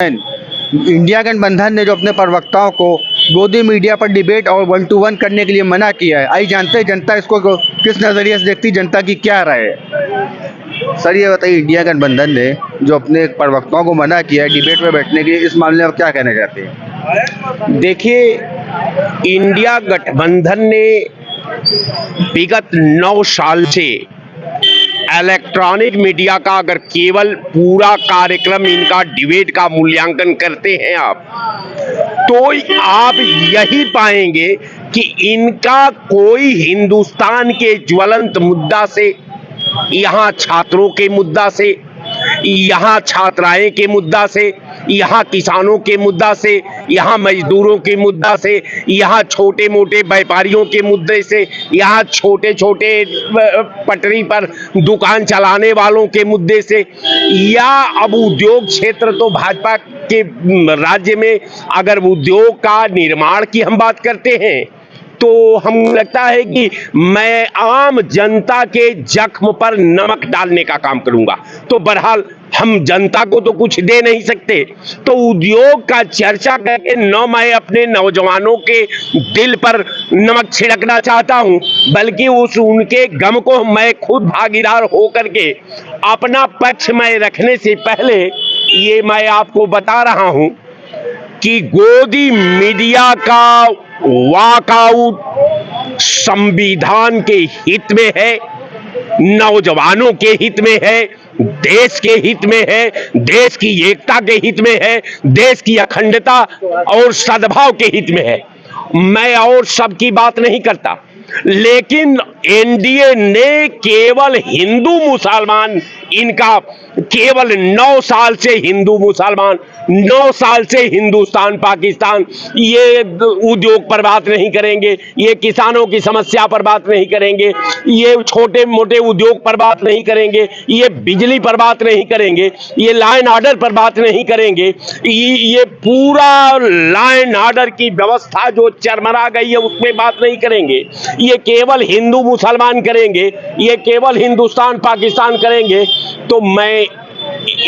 India गठबंधन ने जो अपने प्रवक्ताओं को गोदी मीडिया पर डिबेट और 1-to-1 करने के लिए मना किया है। आइए जानते हैं जनता इसको किस नज़रिए से देखती, जनता की क्या राय है। सर ये बताइए, इंडिया गठबंधन ने जो अपने प्रवक्ताओं को मना किया है डिबेट में बैठने के लिए, इस मामले में क्या कहना चाहते हैं? देखिए, इंडिया गठबंधन ने विगत 9 साल से इलेक्ट्रॉनिक मीडिया का अगर केवल पूरा कार्यक्रम इनका डिबेट का मूल्यांकन करते हैं आप, तो आप यही पाएंगे कि इनका कोई हिंदुस्तान के ज्वलंत मुद्दा से, यहाँ छात्रों के मुद्दा से, यहाँ छात्राएं के मुद्दा से, यहाँ किसानों के मुद्दा से, यहाँ मजदूरों के मुद्दा से, यहाँ छोटे मोटे व्यापारियों के मुद्दे से, यहाँ छोटे छोटे पटरी पर दुकान चलाने वालों के मुद्दे से, या अब उद्योग क्षेत्र, तो भाजपा के राज्य में अगर उद्योग का निर्माण की हम बात करते हैं तो हम लगता है कि मैं आम जनता के जख्म पर नमक डालने का काम करूंगा। तो बहरहाल हम जनता को तो कुछ दे नहीं सकते, तो उद्योग का चर्चा करके न मैं अपने नौजवानों के दिल पर नमक छिड़कना चाहता हूं, बल्कि उनके गम को मैं खुद भागीदार होकर के अपना पक्ष में रखने से पहले ये मैं आपको बता रहा हूं कि गोदी मीडिया का वॉकआउट संविधान के हित में है, नौजवानों के हित में है, देश के हित में है, देश की एकता के हित में है, देश की अखंडता और सद्भाव के हित में है। मैं और सबकी बात नहीं करता, लेकिन एनडीए ने केवल हिंदू मुसलमान, इनका केवल 9 साल से हिंदू मुसलमान, 9 साल से हिंदुस्तान पाकिस्तान, ये उद्योग पर बात नहीं करेंगे, ये किसानों की समस्या पर बात नहीं करेंगे, ये छोटे मोटे उद्योग पर बात नहीं करेंगे, ये बिजली पर बात नहीं करेंगे, ये लॉ एंड ऑर्डर पर बात नहीं करेंगे, ये पूरा लॉ एंड ऑर्डर की व्यवस्था जो चरमरा गई है उसमें बात नहीं करेंगे, ये केवल हिंदू मुसलमान करेंगे, ये केवल हिंदुस्तान पाकिस्तान करेंगे। तो मैं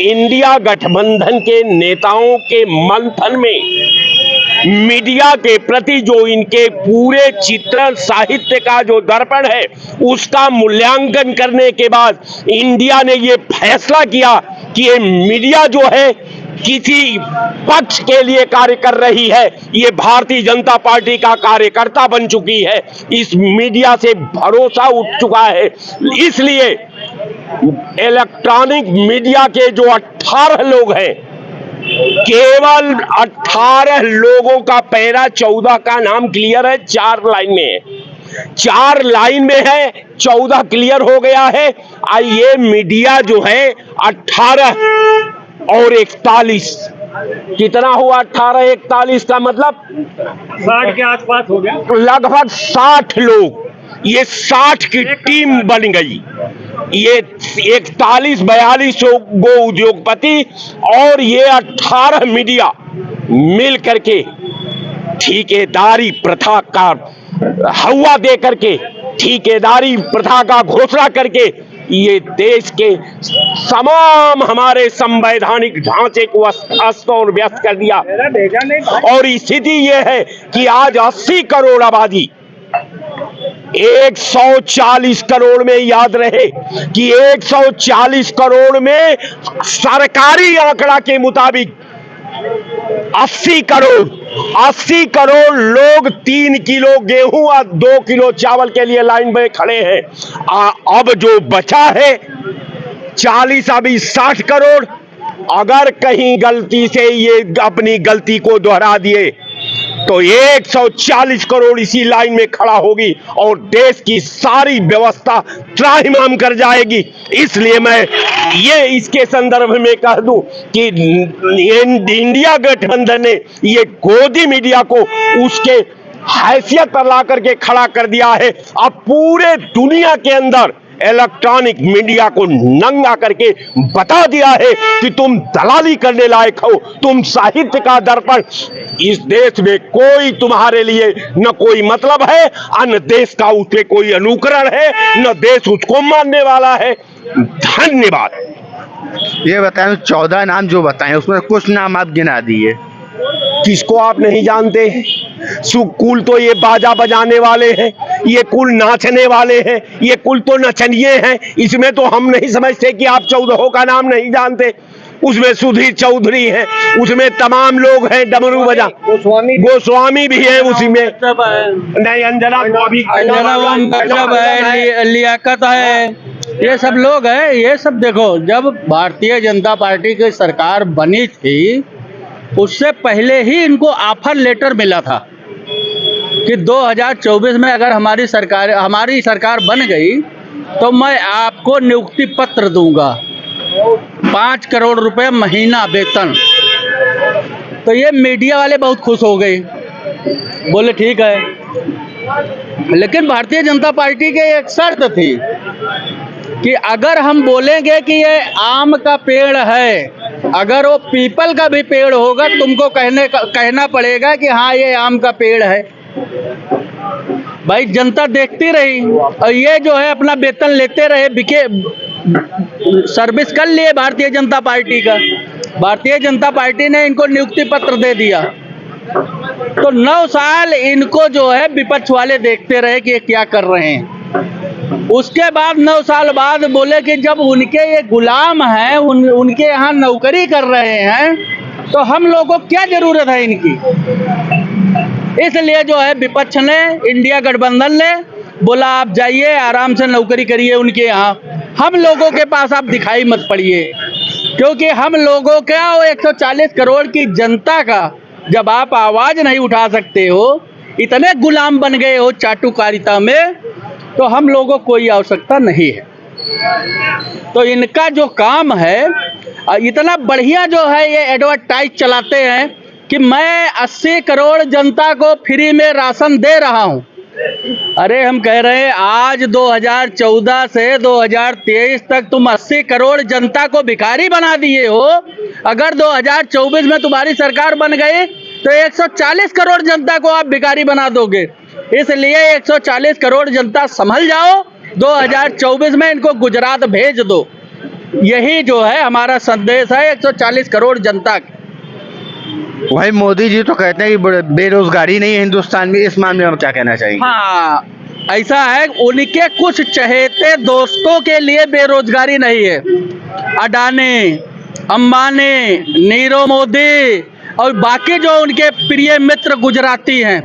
इंडिया गठबंधन के नेताओं के मंथन में मीडिया के प्रति जो इनके पूरे चित्रण साहित्य का जो दर्पण है उसका मूल्यांकन करने के बाद इंडिया ने ये फैसला किया कि ये मीडिया जो है किसी पक्ष के लिए कार्य कर रही है, ये भारतीय जनता पार्टी का कार्यकर्ता बन चुकी है, इस मीडिया से भरोसा उठ चुका है। इसलिए इलेक्ट्रॉनिक मीडिया के जो 18 लोग हैं, केवल 18 लोगों का पैरा 14 का नाम क्लियर है, 4 लाइन में है, 4 लाइन में है, 14 क्लियर हो गया है। ये मीडिया जो है 18 और 41 कितना हुआ? 18 41 का मतलब 60 के आसपास हो गया, लगभग 60 लोग, ये 60 की टीम बन गई। ये 41-42 गो उद्योगपति और ये 18 मीडिया मिल करके ठेकेदारी प्रथा का हवा दे करके, ठेकेदारी प्रथा का घोषणा करके ये देश के तमाम हमारे संवैधानिक ढांचे को अस्त और व्यस्त कर दिया। और स्थिति ये है कि आज 80 करोड़ आबादी 140 करोड़ में, याद रहे कि 140 करोड़ में सरकारी आंकड़ा के मुताबिक 80 करोड़ लोग 3 किलो गेहूं और 2 किलो चावल के लिए लाइन में खड़े हैं। अब जो बचा है 40, अभी 60 करोड़, अगर कहीं गलती से ये अपनी गलती को दोहरा दिए तो 140 करोड़ इसी लाइन में खड़ा होगी और देश की सारी व्यवस्था त्राहिमाम कर जाएगी। इसलिए मैं ये इसके संदर्भ में कह दूं कि इंडिया गठबंधन ने ये गोदी मीडिया को उसके हैसियत पर ला करके खड़ा कर दिया है। अब पूरे दुनिया के अंदर इलेक्ट्रॉनिक मीडिया को नंगा करके बता दिया है कि तुम दलाली करने लायक हो, तुम साहित्य का दर्पण, इस देश में कोई तुम्हारे लिए न कोई मतलब है, न देश का उससे कोई अनुकरण है, न देश उसको मानने वाला है। धन्यवाद। ये बताएं, 14 नाम जो बताएं उसमें कुछ नाम आप गिना दिए। किसको आप नहीं जानते? कुल तो ये बाजा बजाने वाले हैं, ये कुल नाचने वाले हैं, ये कुल तो नचनिए हैं। इसमें तो हम नहीं समझते कि आप 14 का नाम नहीं जानते। उसमें सुधीर चौधरी हैं, उसमें तमाम लोग हैं, डमरू बजा गोस्वामी भी है, उसी में नहीं अंजना है, लियाकत है, ये सब लोग हैं। ये सब देखो, जब भारतीय जनता पार्टी की सरकार बनी थी उससे पहले ही इनको ऑफर लेटर मिला था कि 2024 में अगर हमारी सरकार बन गई तो मैं आपको नियुक्ति पत्र दूंगा, 5 करोड़ रुपए महीना वेतन। तो ये मीडिया वाले बहुत खुश हो गए, बोले ठीक है। लेकिन भारतीय जनता पार्टी की एक शर्त थी कि अगर हम बोलेंगे कि ये आम का पेड़ है, अगर वो पीपल का भी पेड़ होगा तुमको कहना पड़ेगा कि हाँ ये आम का पेड़ है। भाई जनता देखती रही और ये जो है अपना वेतन लेते रहे, बिके सर्विस कर लिए भारतीय जनता पार्टी का। भारतीय जनता पार्टी ने इनको नियुक्ति पत्र दे दिया, तो 9 साल इनको जो है विपक्ष वाले देखते रहे कि ये क्या कर रहे हैं। उसके बाद 9 साल बाद बोले कि जब उनके ये गुलाम हैं, उनके यहाँ नौकरी कर रहे हैं, तो हम लोगों को क्या जरूरत है इनकी। इसलिए जो है विपक्ष ने, इंडिया गठबंधन ने बोला आप जाइए आराम से नौकरी करिए उनके यहाँ, हम लोगों के पास आप दिखाई मत पड़िए। क्योंकि हम लोगों का 140 करोड़ की जनता का जब आप आवाज नहीं उठा सकते हो, इतने गुलाम बन गए हो चाटुकारिता में, तो हम लोगों को कोई आवश्यकता नहीं है। तो इनका जो काम है, इतना बढ़िया जो है ये एडवर्टाइज चलाते हैं कि मैं 80 करोड़ जनता को फ्री में राशन दे रहा हूं। अरे हम कह रहे हैं आज 2014 से 2023 तक तुम 80 करोड़ जनता को भिखारी बना दिए हो। अगर 2024 में तुम्हारी सरकार बन गई तो 140 करोड़ जनता को आप भिखारी बना दोगे। इसलिए 140 करोड़ जनता संभल जाओ, 2024 में इनको गुजरात भेज दो। यही जो है हमारा संदेश है 140 करोड़ जनता का। भाई मोदी जी तो कहते हैं कि बेरोजगारी नहीं है हिंदुस्तान में, इस मामले में क्या कहना चाहेंगे? हाँ, ऐसा है, उनके कुछ चहेते दोस्तों के लिए बेरोजगारी नहीं है। अडानी, अंबानी, नीरव मोदी और बाकी जो उनके प्रिय मित्र गुजराती हैं,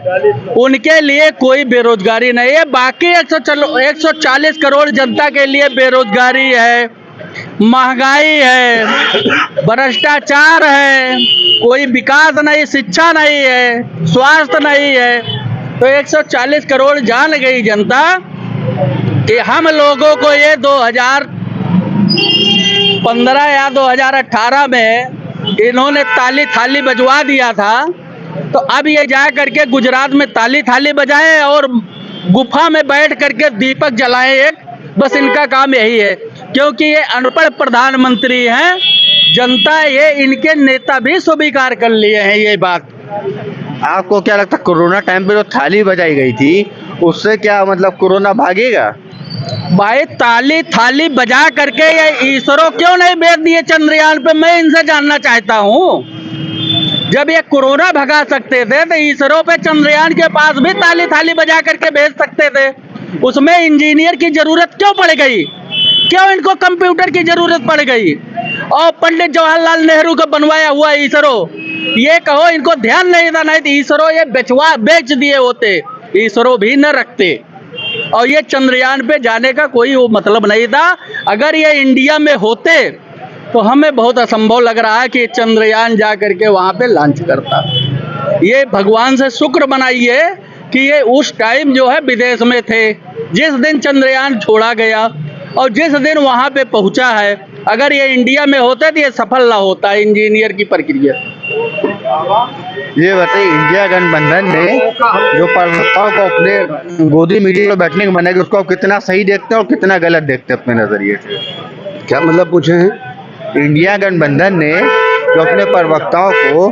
उनके लिए कोई बेरोजगारी नहीं है। बाकी 140 करोड़ जनता के लिए बेरोजगारी है, महंगाई है, भ्रष्टाचार है, कोई विकास नहीं, शिक्षा नहीं है, स्वास्थ्य नहीं है। तो 140 करोड़ जान गई जनता कि हम लोगों को ये 2015 या 2018 में इन्होंने ताली थाली बजवा दिया था, तो अब ये जा करके गुजरात में ताली थाली बजाएं और गुफा में बैठ करके दीपक जलाएं एक, बस इनका काम यही है। क्योंकि ये अनपढ़ प्रधानमंत्री हैं, जनता ये इनके नेता भी स्वीकार कर लिए हैं ये बात। आपको क्या लगता है कोरोना टाइम पे जो थाली बजाई गई थी उससे क्या मतलब कोरोना भागेगा? भाई ताली थाली बजा करके ये इसरो क्यों नहीं भेज दिए चंद्रयान पे, मैं इनसे जानना चाहता हूँ। जब ये कोरोना भगा सकते थे तो इसरो पे चंद्रयान के पास भी ताली थाली बजा करके भेज सकते थे। उसमें इंजीनियर की जरूरत क्यों पड़ गई? क्यों इनको कंप्यूटर की जरूरत पड़ गई? और पंडित जवाहरलाल नेहरू का बनवाया हुआ इसरो, ये कहो इनको ध्यान नहीं था, नहीं तो इसरो ये बेच दिए होते, इसरो भी न रखते और ये चंद्रयान पे जाने का कोई वो मतलब नहीं था। अगर ये इंडिया में होते तो हमें बहुत असंभव लग रहा है कि चंद्रयान जा करके वहां पे लॉन्च करता। ये भगवान से शुक्र मनाइए कि ये उस टाइम जो है विदेश में थे, जिस दिन चंद्रयान छोड़ा गया और जिस दिन वहां पे पहुंचा है। अगर ये इंडिया में होता तो ये सफल ना होता इंजीनियर की प्रक्रिया। ये बताइए, इंडिया गठबंधन ने जो प्रवक्ताओं को अपने गोदी मीडिया में बैठने को मना किया, उसको आप कितना सही देखते हैं और कितना गलत देखते हैं अपने नजरिए से? क्या मतलब पूछे हैं? इंडिया गठबंधन ने जो अपने प्रवक्ताओं को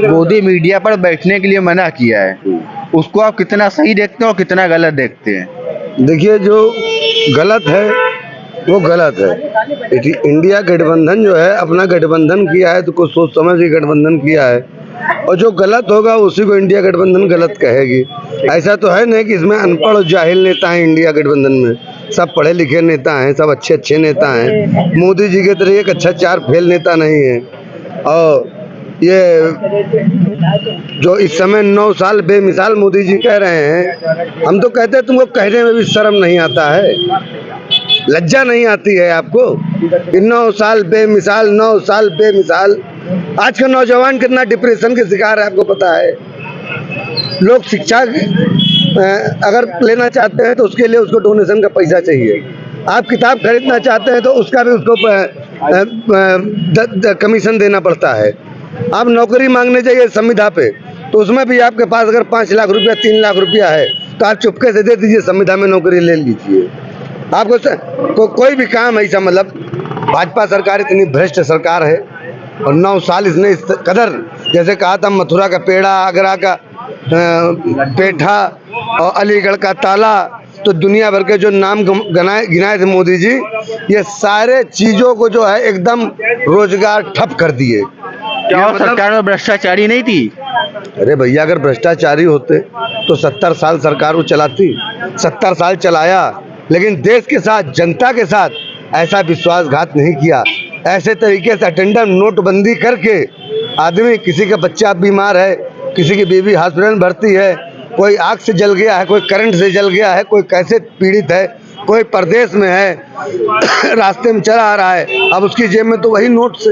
गोदी मीडिया पर बैठने के लिए मना किया है, उसको आप कितना सही देखते हैं और कितना गलत देखते हैं? देखिए, जो गलत है वो गलत है। इंडिया गठबंधन जो है अपना गठबंधन किया है तो कुछ सोच समझ के गठबंधन किया है, और जो गलत होगा उसी को इंडिया गठबंधन गलत कहेगी। ऐसा तो है नहीं कि इसमें अनपढ़ और जाहिल नेता हैं इंडिया गठबंधन में, सब पढ़े लिखे नेता हैं, सब अच्छे अच्छे नेता हैं। मोदी जी के तरह एक अच्छा 4 फेल नेता नहीं है। और ये जो इस समय 9 साल बेमिसाल मोदी जी कह रहे हैं, हम तो कहते हैं तुमको कहने में भी शर्म नहीं आता है, लज्जा नहीं आती है आपको? 9 साल बेमिसाल, 9 साल बेमिसाल। आज का नौजवान कितना डिप्रेशन के शिकार है आपको पता है? लोग शिक्षा अगर लेना चाहते हैं तो उसके लिए उसको डोनेशन का पैसा चाहिए। आप किताब खरीदना चाहते हैं तो उसका भी उसको कमीशन देना पड़ता है। आप नौकरी मांगने जाइए संविदा पे तो उसमें भी आपके पास अगर 5 लाख रुपया 3 लाख रुपया है तो आप चुपके से दे दीजिए, संविदा में नौकरी ले लीजिए। आपको कोई भी काम ऐसा, मतलब भाजपा सरकार इतनी भ्रष्ट सरकार है और 9 साल इसने इस कदर, जैसे कहा था मथुरा का पेड़ा, आगरा का पेठा और अलीगढ़ का ताला, तो दुनिया भर के जो नाम गिनाए थे मोदी जी, ये सारे चीजों को जो है एकदम रोजगार ठप कर दिए। क्या सरकार में भ्रष्टाचारी नहीं थी? अरे भैया, अगर भ्रष्टाचारी होते तो 70 साल सरकार वो चलाती। 70 साल चलाया, लेकिन देश के साथ, जनता के साथ ऐसा विश्वासघात नहीं किया। ऐसे तरीके से अटेंडर नोटबंदी करके आदमी, किसी का बच्चा बीमार है, किसी की बीवी हॉस्पिटल में भर्ती है, कोई आग से जल गया है, कोई करंट से जल गया है, कोई कैसे पीड़ित है, कोई परदेश में है, रास्ते में चला आ रहा है, अब उसकी जेब में तो वही नोट से,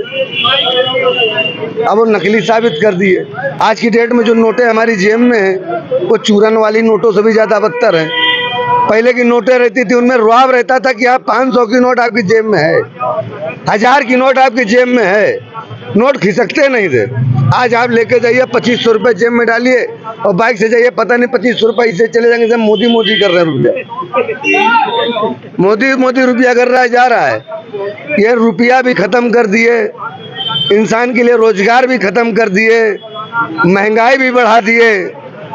अब वो नकली साबित कर दिए। आज की डेट में जो नोटें हमारी जेब में हैं वो चूरन वाली नोटों से भी ज़्यादा बदतर हैं। पहले की नोटें रहती थी उनमें रुआब रहता था कि आप 500 की नोट आपकी जेब में है, 1000 की नोट आपकी जेब में है, नोट खिसकते नहीं थे। आज आप लेके जाइए 2500 रुपये जेब में डालिए और बाइक से जाइए, पता नहीं 2500 रुपये इससे चले जाएंगे। सब मोदी मोदी कर रहे हैं, रुपया मोदी मोदी रुपया कर रहा है, जा रहा है। ये रुपया भी खत्म कर दिए, इंसान के लिए रोजगार भी खत्म कर दिए, महंगाई भी बढ़ा दिए,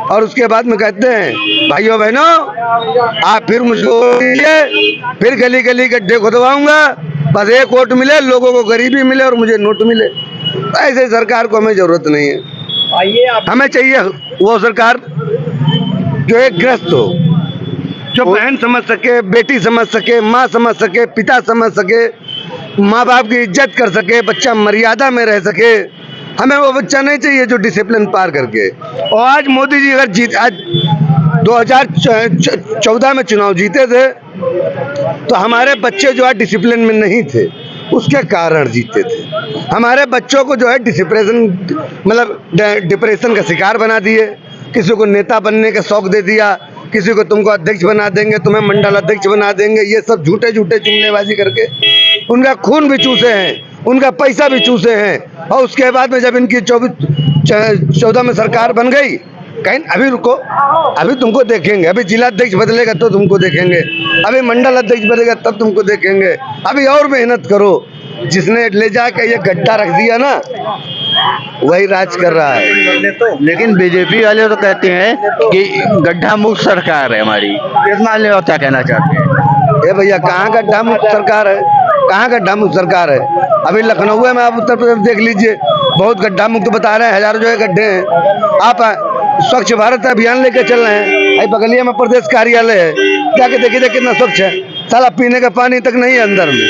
और उसके बाद में कहते हैं भाइयों बहनों आप फिर मुझको दीजिए, फिर गली गली गड्ढे खुदवाऊंगा, बस एक वोट मिले, लोगों को गरीबी मिले और मुझे नोट मिले। ऐसे सरकार को हमें जरूरत नहीं है। हमें चाहिए वो सरकार जो एक ग्रस्त हो, जो बहन समझ सके, बेटी समझ सके, माँ समझ सके, पिता समझ सके, माँ बाप की इज्जत कर सके, बच्चा मर्यादा में रह सके। हमें वो बच्चा नहीं चाहिए जो डिसिप्लिन पार करके। और आज मोदी जी अगर आज 2014 में चुनाव जीते थे तो हमारे बच्चे जो है डिसिप्लिन में नहीं थे, उसके कारण जीते थे। हमारे बच्चों को जो है डिप्रेशन का शिकार बना दिए, किसी को नेता बनने का शौक दे दिया, किसी को तुमको अध्यक्ष बना देंगे, तुम्हें मंडल अध्यक्ष बना देंगे, ये सब झूठे झूठे जुमलेबाजी करके उनका खून भी चूसे हैं, उनका पैसा भी चूसे हैं। और उसके बाद में जब इनकी 14 में सरकार बन गई, कहीं अभी रुको, अभी तुमको देखेंगे, अभी जिला अध्यक्ष बदलेगा तो तुमको देखेंगे, अभी मंडल अध्यक्ष बदलेगा तब तुमको देखेंगे, अभी और मेहनत करो। जिसने ले जाके ये गड्ढा रख दिया ना, वही राज कर रहा है। लेकिन बीजेपी वाले तो कहते हैं कि गड्ढा मुक्त सरकार है हमारी, इस मामले में क्या कहना चाहते हैं? ये भैया कहाँ गड्ढा मुक्त सरकार है, कहाँ गड्ढा मुक्त सरकार है? अभी लखनऊ में आप उत्तर प्रदेश देख लीजिए, बहुत गड्ढा मुक्त बता रहे हैं, हजारों जो है गड्ढे हैं। आप स्वच्छ भारत अभियान लेके चल रहे हैं, अभी बगलिया में प्रदेश कार्यालय है, जाके देखिए कितना स्वच्छ है, साला पीने का पानी तक नहीं है अंदर में।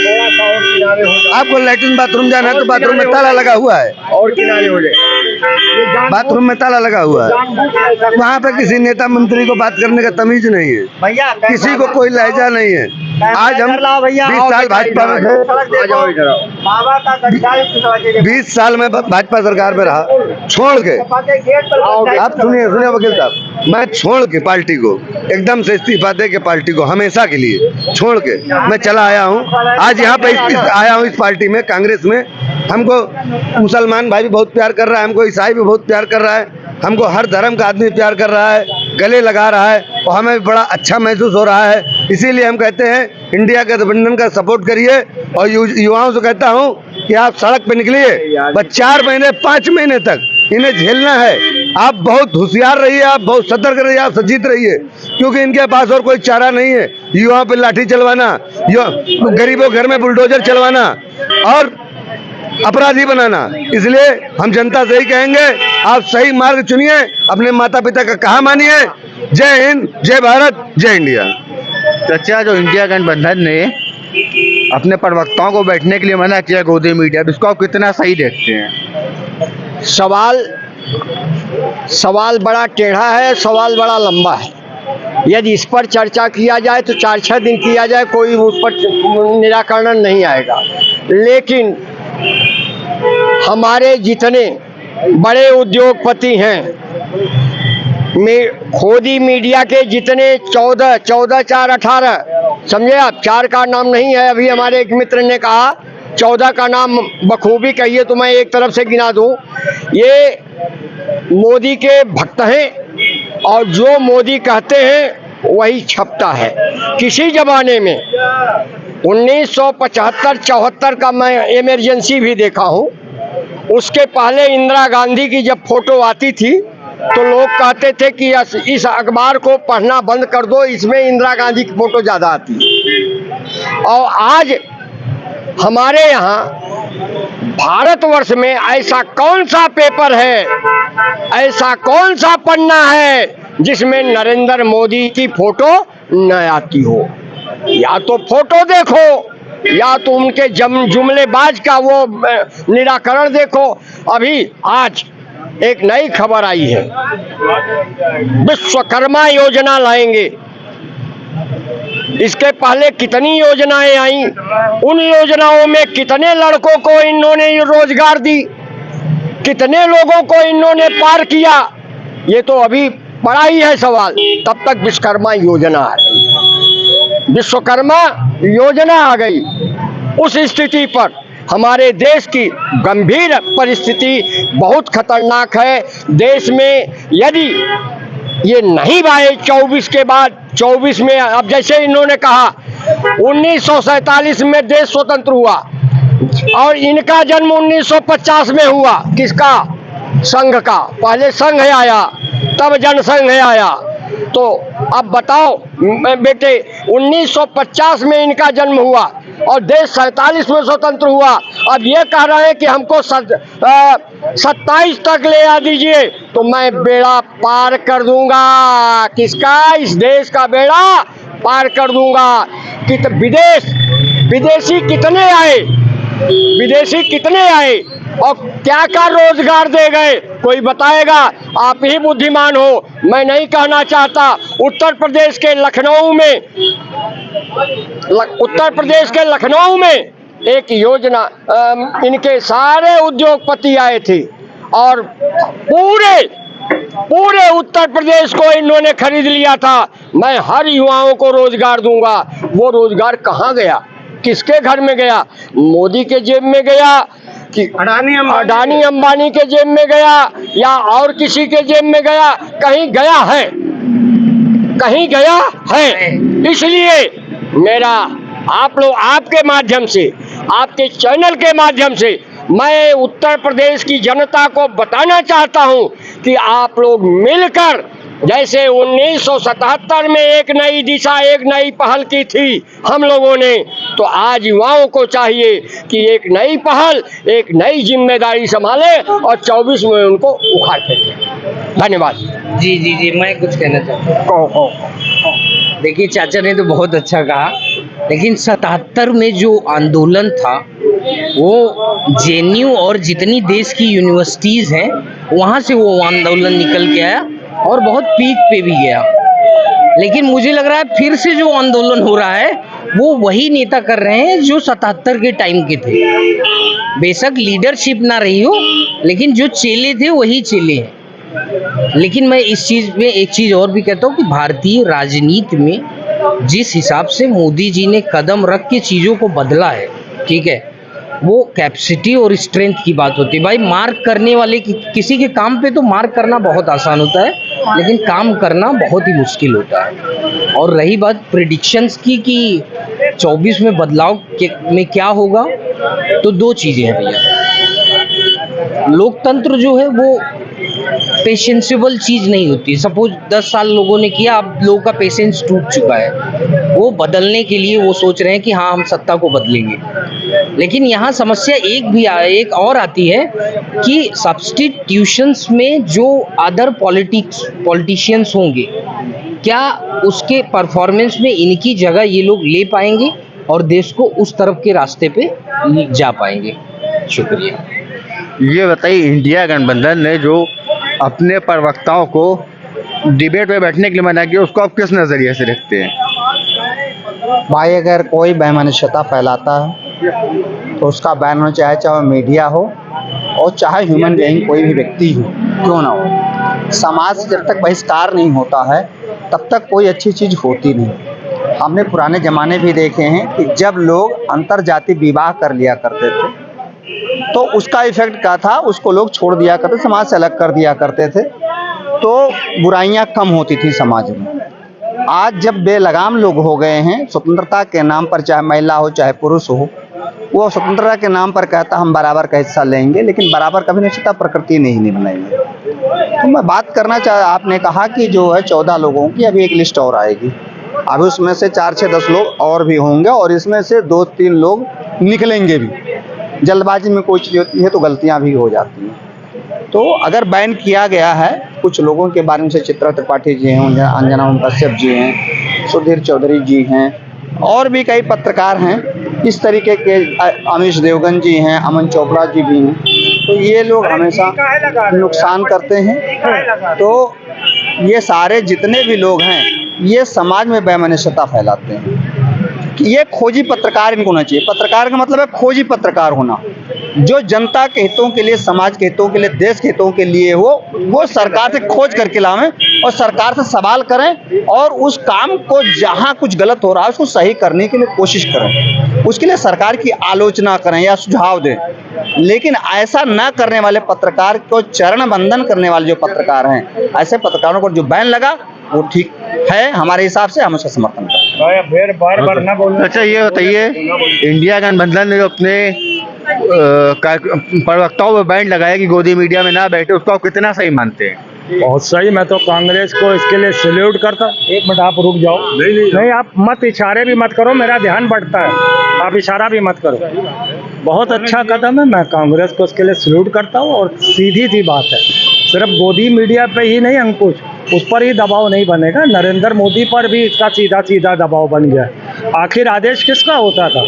आपको लैट्रिन बाथरूम जाना है तो बाथरूम में ताला लगा हुआ है, और किनारे हो जाए, बाथरूम में ताला लगा हुआ है। वहाँ पे किसी नेता मंत्री को बात करने का तमीज नहीं है, किसी को कोई लहजा नहीं है। आज हम 20 साल भाजपा में थे, 20 साल में भाजपा सरकार में रहा, छोड़ के, आप सुनिए वकील साहब, मैं छोड़ के पार्टी को एकदम से इस्तीफा दे के पार्टी को हमेशा के लिए छोड़ के मैं चला आया हूँ। आज यहाँ पे आया हूँ इस पार्टी में, कांग्रेस में। हमको मुसलमान भाई भी बहुत प्यार कर रहा है, हमको ईसाई भी बहुत प्यार कर रहा है, हमको हर धर्म का आदमी प्यार कर रहा है, गले लगा रहा है, और हमें बड़ा अच्छा महसूस हो रहा है। इसीलिए हम कहते हैं इंडिया गठबंधन का सपोर्ट करिए, और युवाओं से कहता हूँ कि आप सड़क पे निकलिए, बस 4 महीने 5 महीने तक इन्हें झेलना है। आप बहुत होशियार रहिए, आप बहुत सतर्क रहिए, आप सचेत रहिए, क्योंकि इनके पास और कोई चारा नहीं है। युवाओं पर लाठी चलवाना, गरीबों घर में बुलडोजर चलवाना और अपराधी बनाना। इसलिए हम जनता से ही कहेंगे, आप सही मार्ग चुनिए, अपने माता पिता का कहा मानिए। जय हिंद, जय भारत, जय इंडिया। चर्चा जो इंडिया गठबंधन ने अपने प्रवक्ताओं को बैठने के लिए मना किया गोदी मीडिया, उसको आप कितना सही देखते हैं? सवाल बड़ा टेढ़ा है, सवाल बड़ा लंबा है। यदि इस पर चर्चा किया जाए तो 4-6 दिन किया जाए, कोई उस पर निराकरण नहीं आएगा। लेकिन हमारे जितने बड़े उद्योगपति हैं, खोदी मीडिया के जितने 14, 4, 18, समझे आप, 4 का नाम नहीं है। अभी हमारे एक मित्र ने कहा 14 का नाम बखूबी कहिए तो मैं एक तरफ से गिना दूं। ये मोदी के भक्त हैं और जो मोदी कहते हैं वही छपता है। किसी जमाने में 1975-74 का मैं इमरजेंसी भी देखा हूँ। उसके पहले इंदिरा गांधी की जब फोटो आती थी तो लोग कहते थे कि इस अखबार को पढ़ना बंद कर दो, इसमें इंदिरा गांधी की फोटो ज़्यादा आती है। और आज हमारे यहाँ भारतवर्ष में ऐसा कौन सा पेपर है, ऐसा कौन सा पन्ना है जिसमें नरेंद्र मोदी की फोटो न आती हो? या तो फोटो देखो या तो उनके जुमलेबाज का वो निराकरण देखो। अभी आज एक नई खबर आई है, विश्वकर्मा योजना लाएंगे। इसके पहले कितनी योजनाएं आई, उन योजनाओं में कितने लड़कों को इन्होंने रोजगार दी, कितने लोगों को इन्होंने पार किया, ये तो अभी बड़ा ही है सवाल। तब तक विश्वकर्मा योजना आ गई, विश्वकर्मा योजना आ गई। उस स्थिति पर हमारे देश की गंभीर परिस्थिति बहुत खतरनाक है। देश में यदि ये नहीं आए 24 के बाद, 24 में अब जैसे इन्होंने कहा 1947 में देश स्वतंत्र हुआ और इनका जन्म 1950 में हुआ। किसका? संघ का। पहले संघ आया, तब जनसंघ आया। तो अब बताओ बेटे, 1950 में इनका जन्म हुआ और देश 47 में स्वतंत्र हुआ। अब ये कह रहे हैं कि हमको 27 तक ले आ दीजिए तो मैं बेड़ा पार कर दूंगा। किसका? इस देश का बेड़ा पार कर दूंगा। विदेशी कितने आए, विदेशी कितने आए और क्या क्या रोजगार दे गए, कोई बताएगा? आप ही बुद्धिमान हो, मैं नहीं कहना चाहता। उत्तर प्रदेश के लखनऊ में एक योजना, इनके सारे उद्योगपति आए थे और पूरे उत्तर प्रदेश को इन्होंने खरीद लिया था। मैं हर युवाओं को रोजगार दूंगा। वो रोजगार कहाँ गया? किसके घर में गया? मोदी के जेब में गया कि अडानी अंबानी के जेब में गया या और किसी के जेब में गया? कहीं गया है, कहीं गया है। इसलिए मेरा आप लोग आपके माध्यम से, आपके चैनल के माध्यम से मैं उत्तर प्रदेश की जनता को बताना चाहता हूं कि आप लोग मिलकर, जैसे 1977 में एक नई दिशा, एक नई पहल की थी हम लोगों ने, तो आज युवाओं को चाहिए कि एक नई पहल, एक नई जिम्मेदारी संभाले और 24 में उनको उखाड़ फेंके। धन्यवाद। जी जी जी, मैं कुछ कहना चाहता हूँ। देखिए, चाचा ने तो बहुत अच्छा कहा, लेकिन 77 में जो आंदोलन था वो जेएनयू और जितनी देश की यूनिवर्सिटीज़ हैं वहाँ से वो आंदोलन निकल के आया और बहुत पीक पे भी गया। लेकिन मुझे लग रहा है फिर से जो आंदोलन हो रहा है वो वही नेता कर रहे हैं जो 77 के टाइम के थे। बेशक लीडरशिप ना रही हो, लेकिन जो चेले थे वही चेले हैं। लेकिन मैं इस चीज़ में एक चीज़ और भी कहता हूँ कि भारतीय राजनीति में जिस हिसाब से मोदी जी ने कदम रख के चीज़ों को बदला है, ठीक है, वो कैपेसिटी और स्ट्रेंथ की बात होती है। भाई, मार्क करने वाले किसी के काम पे तो मार्क करना बहुत आसान होता है, लेकिन काम करना बहुत ही मुश्किल होता है। और रही बात प्रेडिक्शंस की कि 24 में बदलाव में क्या होगा, तो दो चीज़ें हैं भैया। लोकतंत्र जो है वो पेशेंसेबल चीज़ नहीं होती। सपोज 10 साल लोगों ने किया, अब लोगों का पेशेंस टूट चुका है, वो बदलने के लिए वो सोच रहे हैं कि हाँ हम सत्ता को बदलेंगे। लेकिन यहाँ समस्या एक और आती है कि सब्स्टिट्यूशंस में जो अदर पॉलिटिशियंस होंगे, क्या उसके परफॉर्मेंस में इनकी जगह ये लोग ले पाएंगे और देश को उस तरफ के रास्ते पे जा पाएंगे। शुक्रिया। ये बताइए, इंडिया गठबंधन ने जो अपने प्रवक्ताओं को डिबेट में बैठने के लिए मना किया, उसको आप किस नज़रिए से देखते हैं? भाई अगर कोई वैमनस्यता फैलाता है तो उसका बैन होना चाहिए, चाहे मीडिया हो और चाहे ह्यूमन बीइंग कोई भी व्यक्ति हो, क्यों ना हो। समाज से जब तक बहिष्कार नहीं होता है तब तक कोई अच्छी चीज़ होती नहीं। हमने पुराने ज़माने भी देखे हैं कि जब लोग अंतरजातीय विवाह कर लिया करते थे तो उसका इफेक्ट क्या था, उसको लोग छोड़ दिया करते, समाज से अलग कर दिया करते थे, तो बुराइयां कम होती थी समाज में। आज जब बेलगाम लोग हो गए हैं, स्वतंत्रता के नाम पर, चाहे महिला हो चाहे पुरुष हो, वो स्वतंत्रता के नाम पर कहता हम बराबर का हिस्सा लेंगे, लेकिन बराबर कभी निश्चित प्रकृति नहीं बनाएंगे। तो मैं बात करना आपने कहा कि जो है 14 लोगों की अभी एक लिस्ट और आएगी, अभी उसमें से 4 से 10 लोग और भी होंगे और इसमें से 2-3 लोग निकलेंगे भी। जल्दबाजी में कोई चीज़ होती है तो गलतियां भी हो जाती हैं। तो अगर बैन किया गया है, कुछ लोगों के बारे में से चित्रा त्रिपाठी जी हैं, अंजना ओम कश्यप जी हैं, सुधीर चौधरी जी हैं, और भी कई पत्रकार हैं, इस तरीके के अमीश देवगन जी हैं, अमन चोपड़ा जी भी हैं, तो ये लोग हमेशा नुकसान करते हैं। तो ये सारे जितने भी लोग हैं ये समाज में वैमनस्यता फैलाते हैं। ये खोजी पत्रकार इनको होना चाहिए। पत्रकार का मतलब है खोजी पत्रकार होना, जो जनता के हितों के लिए, समाज के हितों के लिए, देश के हितों के लिए हो, वो सरकार से खोज करके लावें और सरकार से सवाल करें और उस काम को जहां कुछ गलत हो रहा है उसको सही करने के लिए कोशिश करें, उसके लिए सरकार की आलोचना करें या सुझाव दें। लेकिन ऐसा ना करने वाले पत्रकार को चरण बंधन करने वाले जो पत्रकार हैं, ऐसे पत्रकारों को जो बैन लगा वो ठीक है हमारे हिसाब से, हम उसका समर्थन करते। अच्छा ये बताइए, इंडिया गठबंधन ने जो अपने प्रवक्ताओं पर बैन लगाया कि गोदी मीडिया में ना बैठे, उसको आप कितना सही मानते हैं? बहुत सही। मैं तो कांग्रेस को इसके लिए सैल्यूट करता। एक मिनट आप रुक जाओ। नहीं आप मत इशारे भी मत करो, मेरा ध्यान बढ़ता है, आप इशारा भी मत करो। बहुत अच्छा कदम है, मैं कांग्रेस को इसके लिए सैल्यूट करता हूँ। और सीधी सी बात है, सिर्फ गोदी मीडिया पे ही नहीं अंकुश, उस पर ही दबाव नहीं बनेगा, नरेंद्र मोदी पर भी इसका सीधा दबाव बन गया। आखिर आदेश किसका होता था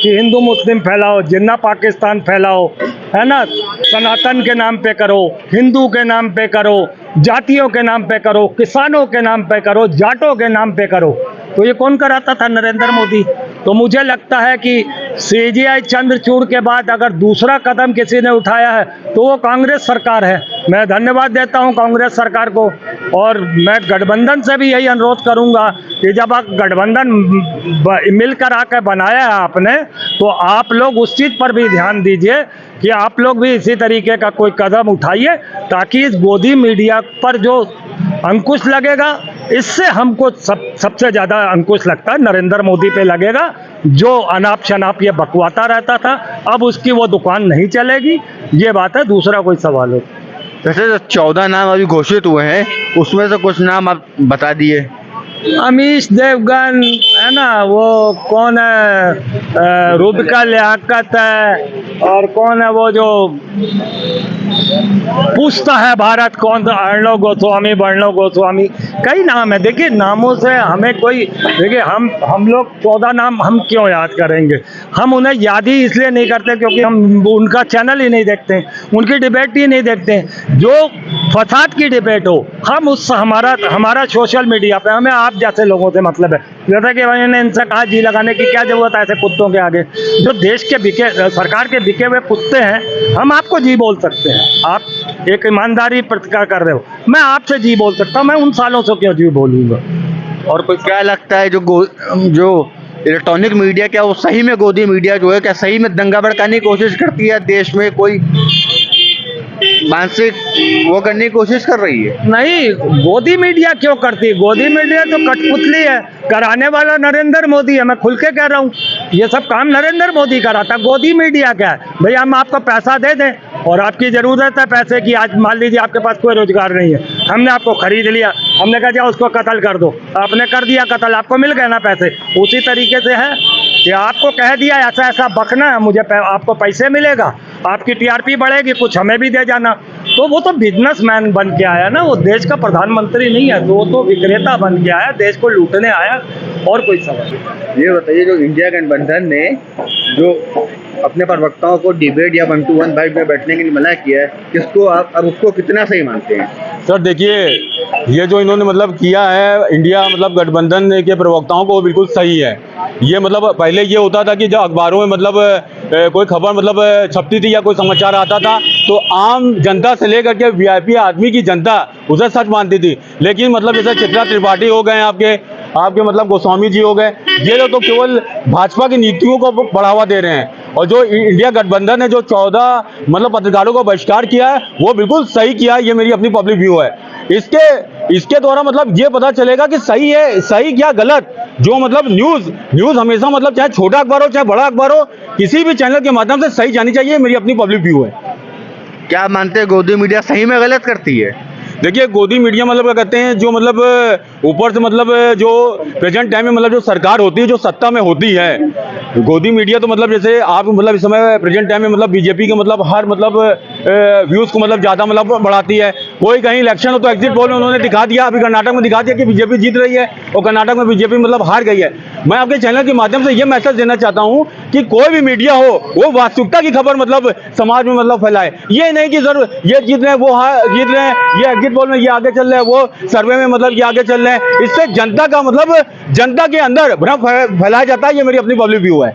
कि हिंदू मुस्लिम फैलाओ, जिन्ना पाकिस्तान फैलाओ, है ना, सनातन के नाम पे करो, हिंदू के नाम पे करो, जातियों के नाम पे करो, किसानों के नाम पे करो, जाटों के नाम पे करो। तो ये कौन कराता था? नरेंद्र मोदी। तो मुझे लगता है कि CGI चंद्रचूड़ के बाद अगर दूसरा कदम किसी ने उठाया है तो वो कांग्रेस सरकार है। मैं धन्यवाद देता हूं कांग्रेस सरकार को, और मैं गठबंधन से भी यही अनुरोध करूंगा कि जब आप गठबंधन मिलकर आकर बनाया है आपने, तो आप लोग उस चीज़ पर भी ध्यान दीजिए कि आप लोग भी इसी तरीके का कोई कदम उठाइए, ताकि इस गोदी मीडिया पर जो अंकुश लगेगा, इससे हमको सबसे ज़्यादा अंकुश लगता है नरेंद्र मोदी पे लगेगा, जो अनाप शनाप ये बकवाता रहता था, अब उसकी वो दुकान नहीं चलेगी। ये बात है। दूसरा कोई सवाल हो? जैसे जो 14 नाम अभी घोषित हुए हैं, उसमें से कुछ नाम आप बता दिए। अमीश देवगन है ना, वो कौन है, रुबिका लियाकत है, और कौन है वो जो पूछता है भारत कौन, अर्णव गोस्वामी, कई नाम है। देखिए नामों से हमें कोई, देखिए हम लोग 14 नाम हम क्यों याद करेंगे? हम उन्हें याद ही इसलिए नहीं करते क्योंकि हम उनका चैनल ही नहीं देखते, उनकी डिबेट ही नहीं देखते। जो फसाद की डिबेट हो, हम उस हमारा सोशल मीडिया पे, हमें आप जैसे लोगों से मतलब है। जैसा कि मैंने इनसे कहा, जी लगाने की क्या जरूरत है ऐसे कुत्तों के आगे? जो देश के सरकार के बिके हुए कुत्ते हैं, हम आपको जी बोल सकते हैं। आप एक ईमानदारी प्रतिकार कर रहे हो, मैं आपसे जी बोल सकता हूँ, मैं उन सालों से क्यों जी बोलूँगा? और कोई क्या लगता है जो इलेक्ट्रॉनिक मीडिया, क्या वो सही में गोदी मीडिया जो है, क्या सही में दंगा भड़काने की कोशिश करती है? देश में कोई मानसिक वो करने की कोशिश कर रही है? नहीं, गोदी मीडिया क्यों करती है? गोदी मीडिया तो कठपुतली है, कराने वाला नरेंद्र मोदी है। मैं खुल के कह रहा हूँ, ये सब काम नरेंद्र मोदी कराता। गोदी मीडिया क्या है भैया? हम आपको पैसा दे दें, और आपकी ज़रूरत है पैसे की। आज मान लीजिए आपके पास कोई रोजगार नहीं है, हमने आपको खरीद लिया, हमने कहा जाओ उसको कत्ल कर दो, आपने कर दिया कत्ल, आपको मिल गए ना पैसे। उसी तरीके से है कि आपको कह दिया ऐसा ऐसा बकना है, मुझे आपको पैसे मिलेगा, आपकी टीआरपी बढ़ेगी, कुछ हमें भी दे जाना। तो वो तो बिजनेसमैन बन के आया ना, वो देश का प्रधानमंत्री नहीं है, तो वो तो विक्रेता बन के आया, देश को लूटने आया। और कोई सवाल? ये बताइए, जो इंडिया गठबंधन ने जो अपने प्रवक्ताओं को डिबेट या 1-to-1 बाइट में बैठने के लिए मना किया है, किसको आप अब उसको कितना सही मानते हैं? सर देखिए, ये जो इन्होंने मतलब किया है इंडिया मतलब गठबंधन के प्रवक्ताओं को, बिल्कुल सही है। ये मतलब पहले ये होता था कि जब अखबारों में मतलब कोई खबर मतलब छपती थी या कोई समाचार आता था तो आम जनता से लेकर के वीआईपी आदमी की जनता उसे सच मानती थी। लेकिन मतलब जैसे चित्रा त्रिपाठी हो गए, आपके मतलब गोस्वामी जी हो गए, ये लोग तो केवल भाजपा की नीतियों को बढ़ावा दे रहे हैं। और जो इंडिया गठबंधन ने जो 14 मतलब पत्रकारों को बहिष्कार किया है वो बिल्कुल सही किया है, ये मेरी अपनी पब्लिक व्यू है। इसके द्वारा मतलब ये पता चलेगा कि सही है, सही क्या गलत। जो मतलब न्यूज़ हमेशा मतलब चाहे छोटा अखबार हो चाहे बड़ा अखबार हो, किसी भी चैनल के माध्यम से सही जानी चाहिए, मेरी अपनी पब्लिक व्यू है। क्या मानते हैं गोदी मीडिया सही में गलत करती है? देखिए, गोदी मीडिया मतलब क्या कहते हैं, जो मतलब ऊपर से मतलब जो प्रेजेंट टाइम में मतलब जो सरकार होती है, जो सत्ता में होती है, गोदी मीडिया तो मतलब जैसे आप मतलब इस समय प्रेजेंट टाइम में मतलब बीजेपी के मतलब हर मतलब व्यूज़ को मतलब ज़्यादा मतलब बढ़ाती है। कोई कहीं इलेक्शन हो तो एग्जिट पोल में उन्होंने दिखा दिया, अभी कर्नाटक में दिखा दिया कि बीजेपी जीत रही है और कर्नाटक में बीजेपी मतलब हार गई है। मैं आपके चैनल के माध्यम से ये मैसेज देना चाहता हूँ कि कोई भी मीडिया हो वो वास्तविकता की खबर मतलब समाज में मतलब फैलाए। ये नहीं कि सर ये जीत रहे हैं, वो जीत रहे हैं, ये एग्जिट पोल में ये आगे चल रहे हैं, वो सर्वे में मतलब ये आगे चल रहे हैं। इससे जनता का मतलब जनता के अंदर भ्रम फैलाया जाता है, ये मेरी अपनी पब्लिक व्यू है।